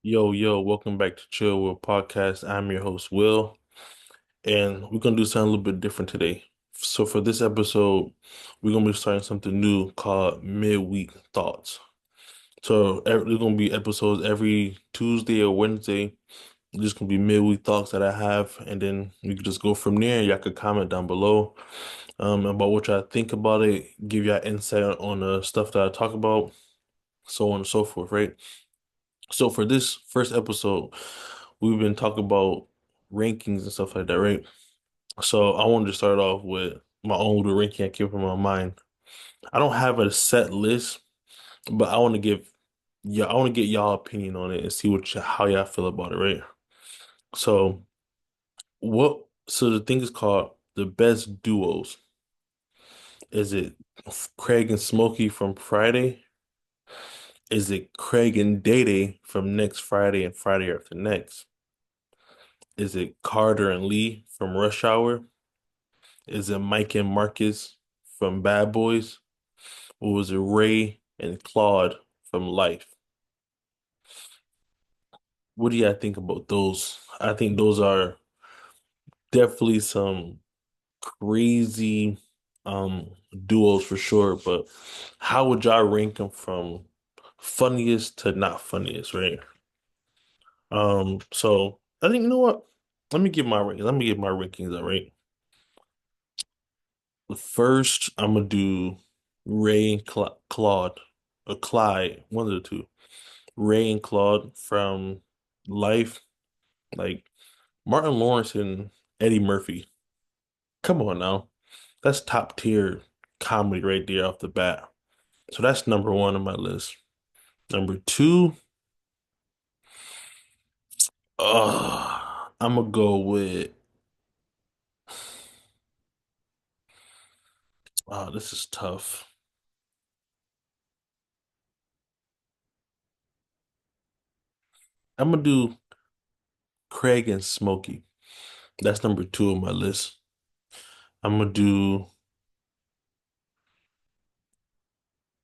Yo, welcome back to Chill Will Podcast. I'm your host, Will, and we're gonna do something a little bit different today. So for this episode, we're gonna be starting something new called Midweek Thoughts. So there's gonna be episodes every Tuesday or Wednesday. Just gonna be midweek thoughts that I have, and then we could just go from there. Y'all could comment down below about what y'all think about it, give y'all insight on the stuff that I talk about, so on and so forth, right? So for this first episode, we've been talking about rankings and stuff like that, right? So I wanted to start off with my own little ranking I keep in my mind. I don't have a set list, but I want to get y'all opinion on it and see how y'all feel about it, right? So so the thing is called the best duos. Is it Craig and Smokey from Friday? Is it Craig and Day Day from next Friday and Friday after next? Is it Carter and Lee from Rush Hour? Is it Mike and Marcus from Bad Boys? Or was it Ray and Claude from Life? What do y'all think about those? I think those are definitely some crazy um duos for sure, but how would y'all rank them from funniest to not funniest, right? So I think you know what? Let me give my rankings, all right? First, I'm gonna do Ray and Claude or Clyde, one of the two. Ray and Claude from Life, like Martin Lawrence and Eddie Murphy. Come on now, that's top tier comedy right there off the bat. So that's number one on my list. Number two, I'm gonna go with. Oh, this is tough. I'm gonna do Craig and Smokey. That's number two on my list. I'm gonna do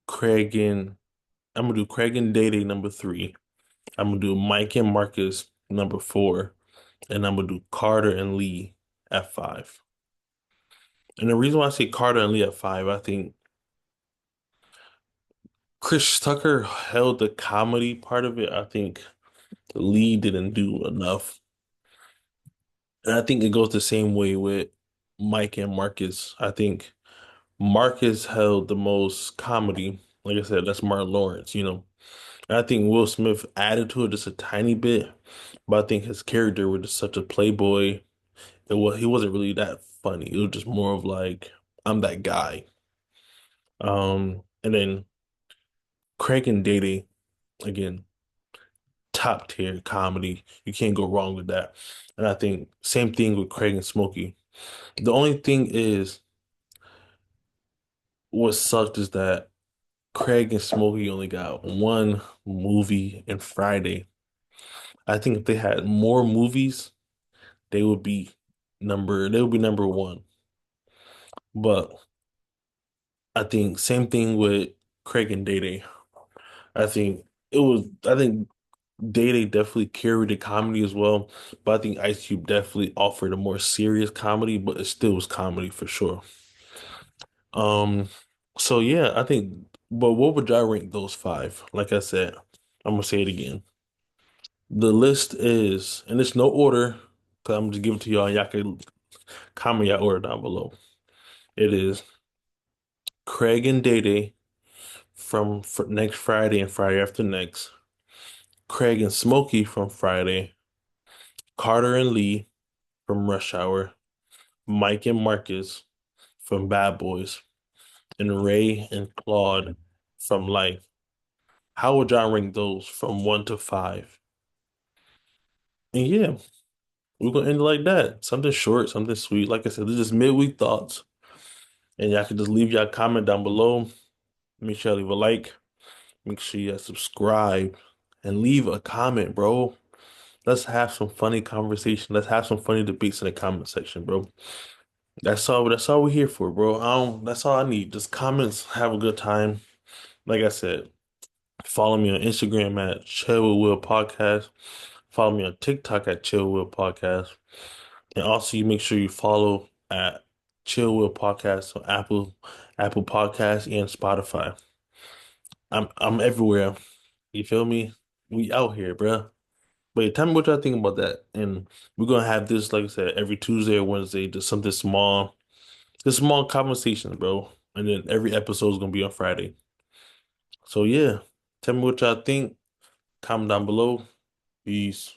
Craig and I'm gonna do Craig and Day number three. I'm gonna do Mike and Marcus number four, and I'm gonna do Carter and Lee at five. And the reason why I say Carter and Lee at five, I think Chris Tucker held the comedy part of it. I think Lee didn't do enough. And I think it goes the same way with Mike and Marcus. I think Marcus held the most comedy. Like I said, that's Martin Lawrence, you know. And I think Will Smith added to it just a tiny bit, but I think his character was just such a playboy. He wasn't really that funny. It was just more of like, I'm that guy. And then Craig and Dede, again, top tier comedy. You can't go wrong with that. And I think same thing with Craig and Smokey. The only thing is, what sucked is that Craig and Smokey only got one movie in Friday. I think if they had more movies, they would be number one. But I think same thing with Craig and Day. I think Day definitely carried the comedy as well. But I think Ice Cube definitely offered a more serious comedy, but it still was comedy for sure. Um, so yeah, but what would y'all rank those five? Like I said, I'm gonna say it again. The list is, and it's no order, because I'm just giving it to y'all. Y'all can comment your order down below. It is Craig and Day from next Friday and Friday after next. Craig and Smokey from Friday. Carter and Lee from Rush Hour. Mike and Marcus from Bad Boys. And Ray and Claude from Life. How would y'all rank those from one to five? And yeah, we're gonna end it like that. Something short, something sweet. Like I said, this is just midweek thoughts. And y'all can just leave y'all comment down below. Make sure you leave a like. Make sure you subscribe and leave a comment, bro. Let's have some funny conversation. Let's have some funny debates in the comment section, bro. That's all we're here for, bro. That's all I need. Just comments, have a good time. Like I said, Follow me on Instagram at Chill with Will Podcast. Follow me on TikTok at Chill Will Podcast. And also you make sure you follow at Chill Will Podcast on Apple Podcasts and Spotify. I'm everywhere. You feel me? We out here, bruh. But yeah, tell me what y'all think about that. And we're gonna have this, like I said, every Tuesday or Wednesday, just something small. Just small conversations, bro. And then every episode is gonna be on Friday. So yeah, tell me what y'all think. Comment down below. Peace.